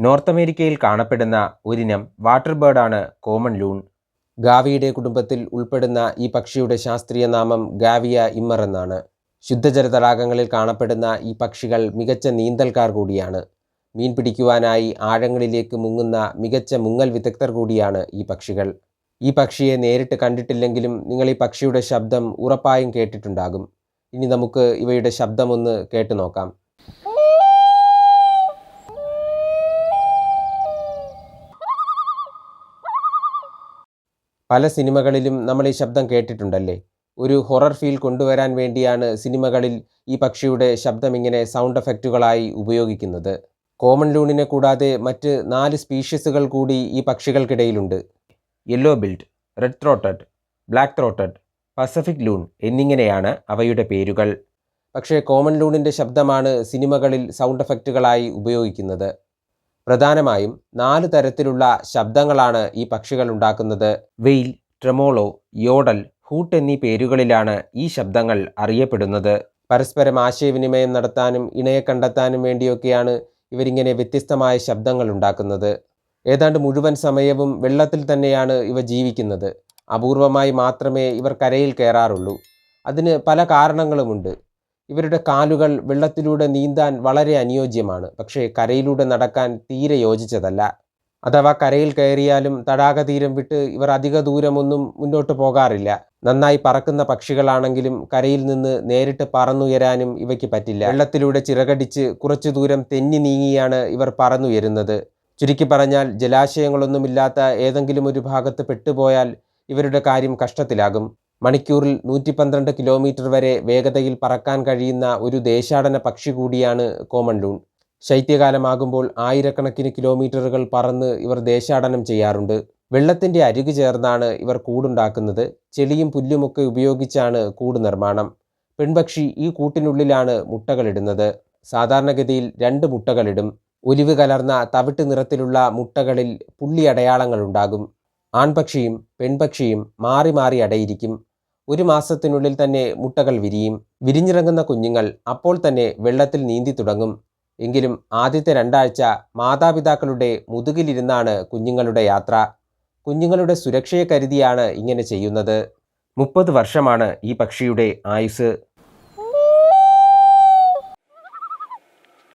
North അമേരിക്കയിൽ കാണപ്പെടുന്ന ഒരിനം water ബേർഡാണ് common Loon. ഗാവിയുടെ കുടുംബത്തിൽ ഉൾപ്പെടുന്ന ഈ പക്ഷിയുടെ ശാസ്ത്രീയ നാമം ഗാവിയ ഇമ്മർ എന്നാണ്. ശുദ്ധജല തടാകങ്ങളിൽ കാണപ്പെടുന്ന ഈ പക്ഷികൾ മികച്ച നീന്തൽക്കാർ കൂടിയാണ്. മീൻ പിടിക്കുവാനായി ആഴങ്ങളിലേക്ക് മുങ്ങുന്ന മികച്ച മുങ്ങൽ വിദഗ്ധർ കൂടിയാണ് ഈ പക്ഷികൾ. ഈ പക്ഷിയെ നേരിട്ട് കണ്ടിട്ടില്ലെങ്കിലും നിങ്ങൾ ഈ പക്ഷിയുടെ ശബ്ദം ഉറപ്പായും കേട്ടിട്ടുണ്ടാകും. ഇനി നമുക്ക് ഇവയുടെ ശബ്ദമൊന്ന് കേട്ടു നോക്കാം. പല സിനിമകളിലും നമ്മൾ ഈ ശബ്ദം കേട്ടിട്ടുണ്ടല്ലേ? ഒരു ഹൊറർ ഫീൽ കൊണ്ടുവരാൻ വേണ്ടിയാണ് സിനിമകളിൽ ഈ പക്ഷിയുടെ ശബ്ദം ഇങ്ങനെ സൗണ്ട് എഫക്റ്റുകളായി ഉപയോഗിക്കുന്നത്. കോമൺ ലൂണിനെ കൂടാതെ മറ്റ് 4 സ്പീഷീസുകൾ കൂടി ഈ പക്ഷികൾക്കിടയിലുണ്ട്. Yellow billed, red throated, black throated, Pacific loon എന്നിങ്ങനെയാണ് അവയുടെ പേരുകൾ. പക്ഷേ കോമൺ ലൂണിൻ്റെ ശബ്ദമാണ് സിനിമകളിൽ സൗണ്ട് എഫക്റ്റുകളായി ഉപയോഗിക്കുന്നത്. പ്രധാനമായും 4 തരത്തിലുള്ള ശബ്ദങ്ങളാണ് ഈ പക്ഷികൾ ഉണ്ടാക്കുന്നത്. വെയിൽ, ട്രെമോളോ, യോഡൽ, ഹൂട്ട് എന്നീ പേരുകളിലാണ് ഈ ശബ്ദങ്ങൾ അറിയപ്പെടുന്നത്. പരസ്പരം ആശയവിനിമയം നടത്താനും ഇണയെ കണ്ടെത്താനും വേണ്ടിയൊക്കെയാണ് ഇവരിങ്ങനെ വ്യത്യസ്തമായ ശബ്ദങ്ങൾ ഉണ്ടാക്കുന്നത്. ഏതാണ്ട് മുഴുവൻ സമയവും വെള്ളത്തിൽ തന്നെയാണ് ഇവ ജീവിക്കുന്നത്. അപൂർവമായി മാത്രമേ ഇവർ കരയിൽ കയറാറുള്ളൂ. അതിന് പല കാരണങ്ങളുമുണ്ട്. ഇവരുടെ കാലുകൾ വെള്ളത്തിലൂടെ നീന്താൻ വളരെ അനുയോജ്യമാണ്. പക്ഷേ കരയിലൂടെ നടക്കാൻ തീരെ യോജിച്ചതല്ല. അഥവാ കരയിൽ കയറിയാലും തടാക തീരം വിട്ട് ഇവർ അധിക ദൂരമൊന്നും മുന്നോട്ട് പോകാറില്ല. നന്നായി പറക്കുന്ന പക്ഷികളാണെങ്കിലും കരയിൽ നിന്ന് നേരിട്ട് പറന്നുയരാനും ഇവയ്ക്ക് പറ്റില്ല. വെള്ളത്തിലൂടെ ചിറകടിച്ച് കുറച്ചു ദൂരം തെന്നി നീങ്ങിയാണ് ഇവർ പറന്നുയരുന്നത്. ചുരുക്കി പറഞ്ഞാൽ ജലാശയങ്ങളൊന്നുമില്ലാത്ത ഏതെങ്കിലും ഒരു ഭാഗത്ത് പെട്ടുപോയാൽ ഇവരുടെ കാര്യം കഷ്ടത്തിലാകും. മണിക്കൂറിൽ 112 കിലോമീറ്റർ വരെ വേഗതയിൽ പറക്കാൻ കഴിയുന്ന ഒരു ദേശാടന പക്ഷി കൂടിയാണ് കോമൺ ലൂൺ. ശൈത്യകാലമാകുമ്പോൾ ആയിരക്കണക്കിന് കിലോമീറ്ററുകൾ പറന്ന് ഇവർ ദേശാടനം ചെയ്യാറുണ്ട്. വെള്ളത്തിൻ്റെ അരികു ചേർന്നാണ് ഇവർ കൂടുണ്ടാക്കുന്നത്. ചെളിയും പുല്ലുമൊക്കെ ഉപയോഗിച്ചാണ് കൂട് നിർമ്മാണം. പെൺപക്ഷി ഈ കൂട്ടിനുള്ളിലാണ് മുട്ടകളിടുന്നത്. സാധാരണഗതിയിൽ 2 മുട്ടകളിടും. ഒലിവ് കലർന്ന തവിട്ട് നിറത്തിലുള്ള മുട്ടകളിൽ പുള്ളി അടയാളങ്ങളുണ്ടാകും. ആൺപക്ഷിയും പെൺപക്ഷിയും മാറി മാറി അടയിരിക്കും. 1 മാസത്തിനുള്ളിൽ തന്നെ മുട്ടകൾ വിരിയും. വിരിഞ്ഞിറങ്ങുന്ന കുഞ്ഞുങ്ങൾ അപ്പോൾ തന്നെ വെള്ളത്തിൽ നീന്തി തുടങ്ങും. എങ്കിലും ആദ്യത്തെ 2 ആഴ്ച മാതാപിതാക്കളുടെ മുതുകിലിരുന്നാണ് കുഞ്ഞുങ്ങളുടെ യാത്ര. കുഞ്ഞുങ്ങളുടെ സുരക്ഷയെ കരുതിയാണ് ഇങ്ങനെ ചെയ്യുന്നത്. 30 വർഷമാണ് ഈ പക്ഷിയുടെ ആയുസ്.